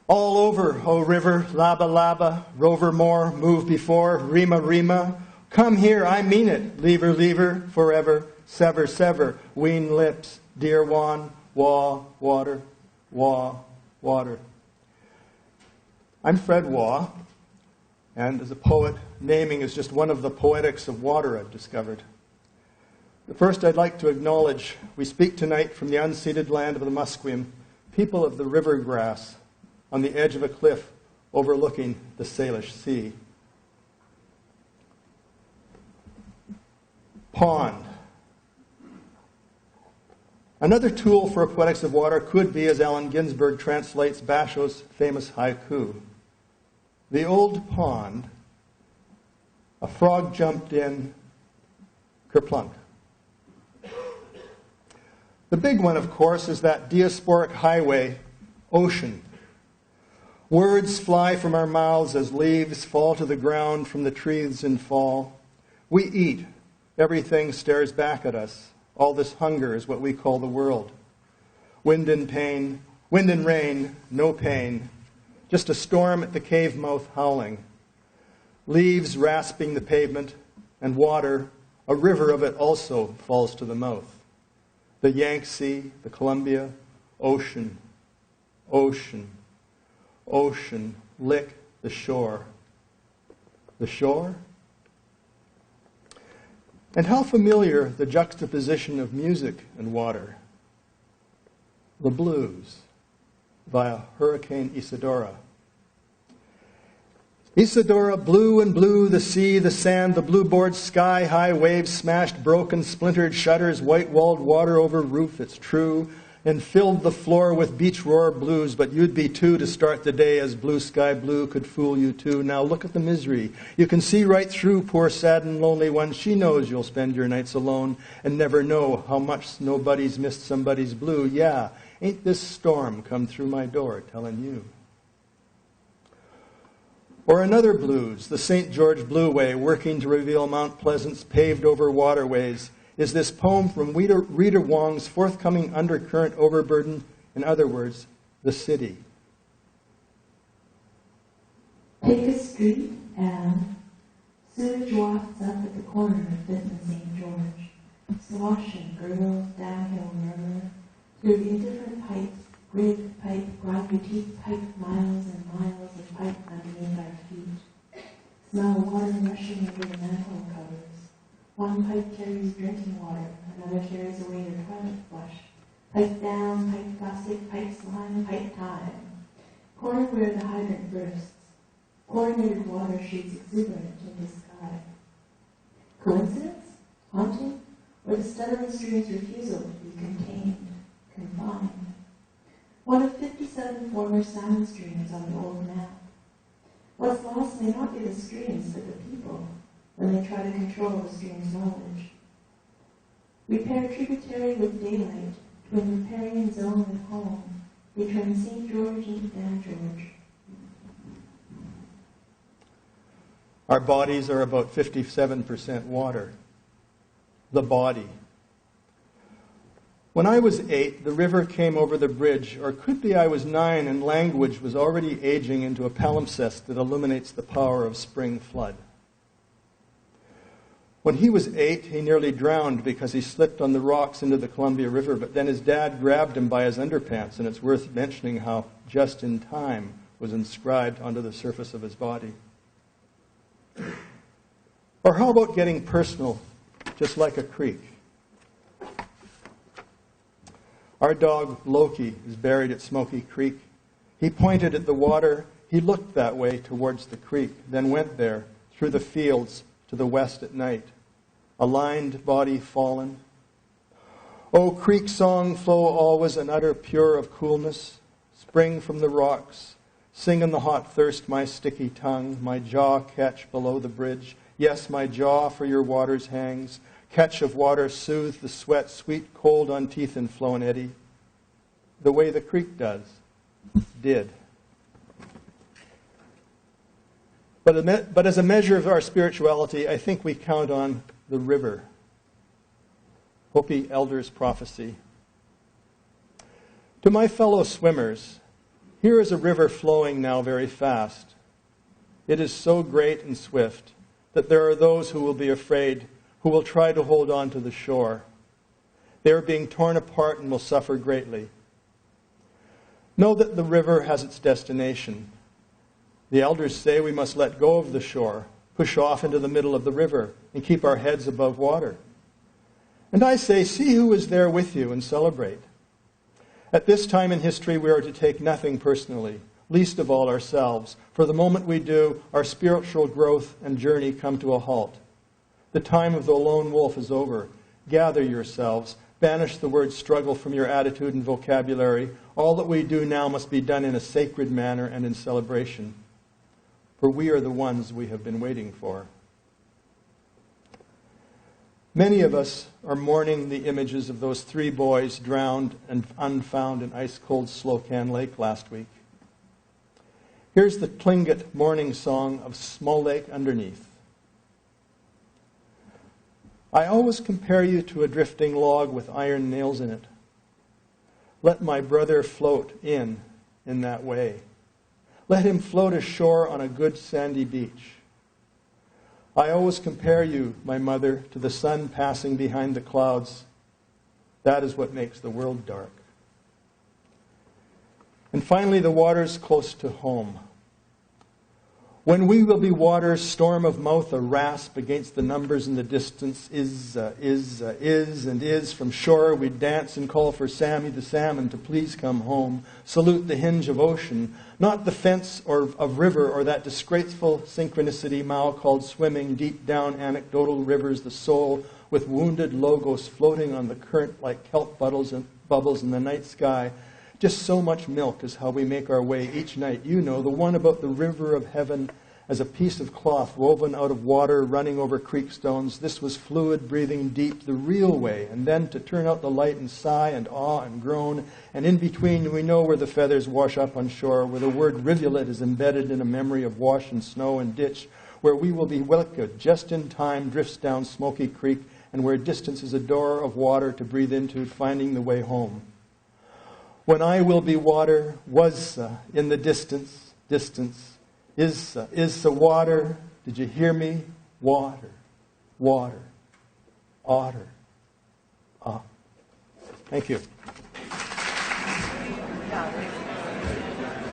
All over, O river, laba laba, rover more, move before, rima rima. Come here, I mean it, lever lever, forever, sever sever, wean lips, dear one, water, water. I'm Fred Waugh, and as a poet, naming is just one of the poetics of water I've discovered. But first, I'd like to acknowledge we speak tonight from the unceded land of the Musqueam, people of the river grass, on the edge of a cliff overlooking the Salish Sea. Pond. Another tool for a poetics of water could be, as Allen Ginsberg translates Basho's famous haiku. The old pond, a frog jumped in, kerplunk. The big one, of course, is that diasporic highway, ocean. Words fly from our mouths as leaves fall to the ground from the trees in fall. We eat. Everything stares back at us. All this hunger is what we call the world. Wind and rain, no pain. Just a storm at the cave mouth howling. Leaves rasping the pavement, and water, a river of it also, falls to the mouth. The Yangtze, the Columbia, ocean, ocean. Ocean, lick the shore. The shore? And how familiar the juxtaposition of music and water. The blues via Hurricane Isadora. Isadora, blue and blue, the sea, the sand, the blue-board sky, high waves smashed, broken, splintered shutters, white-walled water over roof, it's true, and filled the floor with beach roar blues, but you'd be too to start the day as blue sky blue could fool you too. Now look at the misery. You can see right through poor sad and lonely one. She knows you'll spend your nights alone and never know how much nobody's missed somebody's blue. Yeah, ain't this storm come through my door telling you? Or another blues, the St. George Blueway, working to reveal Mount Pleasant's paved over waterways, is this poem from Rita Wong's forthcoming undercurrent overburden, in other words, the city. Take a street and sewage wafts up at the corner of 5th and St. George. Sloshing gurgles downhill murmur through the indifferent pipes, grid pipe, grind-boutique pipe, miles and miles of pipe underneath our feet. Smell water rushing over the manhole covers. One pipe carries drinking water, another carries away your toilet flush. Pipe down, pipe plastic, pipe slime, pipe time. Corner where the hydrant bursts. Chlorinated water shoots exuberant into sky. Coincidence? Haunting? Or the stuttering stream's refusal to be contained, confined? One of 57 former sound streams on the old map. What's lost may not be the streams, but the people, when they try to control the stream's knowledge. We pair tributary with daylight, twin riparian zone with home. We turn St. George into Dan George. Our bodies are about 57% water. The body. When I was 8, the river came over the bridge, or it could be I was 9 and language was already aging into a palimpsest that illuminates the power of spring flood. When he was 8, he nearly drowned because he slipped on the rocks into the Columbia River, but then his dad grabbed him by his underpants, and it's worth mentioning how just in time was inscribed onto the surface of his body. Or how about getting personal, just like a creek? Our dog, Loki, is buried at Smoky Creek. He pointed at the water. He looked that way towards the creek, then went there, through the fields, to the west at night. A lined body fallen. O creek song, flow always and utter pure of coolness. Spring from the rocks. Sing in the hot thirst my sticky tongue. My jaw catch below the bridge. Yes, my jaw for your waters hangs. Catch of water soothe the sweat, sweet cold on teeth and flow and eddy. The way the creek does. Did. But as a measure of our spirituality, I think we count on the river. Hopi Elder's Prophecy. To my fellow swimmers, here is a river flowing now very fast. It is so great and swift that there are those who will be afraid, who will try to hold on to the shore. They are being torn apart and will suffer greatly. Know that the river has its destination. The elders say we must let go of the shore, push off into the middle of the river, and keep our heads above water. And I say, see who is there with you and celebrate. At this time in history, we are to take nothing personally, least of all ourselves. For the moment we do, our spiritual growth and journey come to a halt. The time of the lone wolf is over. Gather yourselves. Banish the word struggle from your attitude and vocabulary. All that we do now must be done in a sacred manner and in celebration. For we are the ones we have been waiting for. Many of us are mourning the images of those 3 boys drowned and unfound in ice-cold Slocan Lake last week. Here's the Tlingit morning song of Small Lake Underneath. I always compare you to a drifting log with iron nails in it. Let my brother float in that way. Let him float ashore on a good sandy beach. I always compare you, my mother, to the sun passing behind the clouds. That is what makes the world dark. And finally, the waters close to home. When we will be water's storm of mouth, a rasp against the numbers in the distance is from shore. We dance and call for Sammy the salmon to please come home. Salute the hinge of ocean, not the fence of river or that disgraceful synchronicity Mao called swimming deep down anecdotal rivers, the soul with wounded logos floating on the current like kelp bubbles in the night sky. Just so much milk is how we make our way each night. You know, the one about the river of heaven as a piece of cloth woven out of water running over creek stones. This was fluid, breathing deep, the real way. And then to turn out the light and sigh and awe and groan. And in between, we know where the feathers wash up on shore, where the word rivulet is embedded in a memory of wash and snow and ditch, where we will be welcomed just in time, drifts down Smoky Creek, and where distance is a door of water to breathe into, finding the way home. When I will be water, was in the distance, is the water, did you hear me? Water, water, otter, ah. Thank you.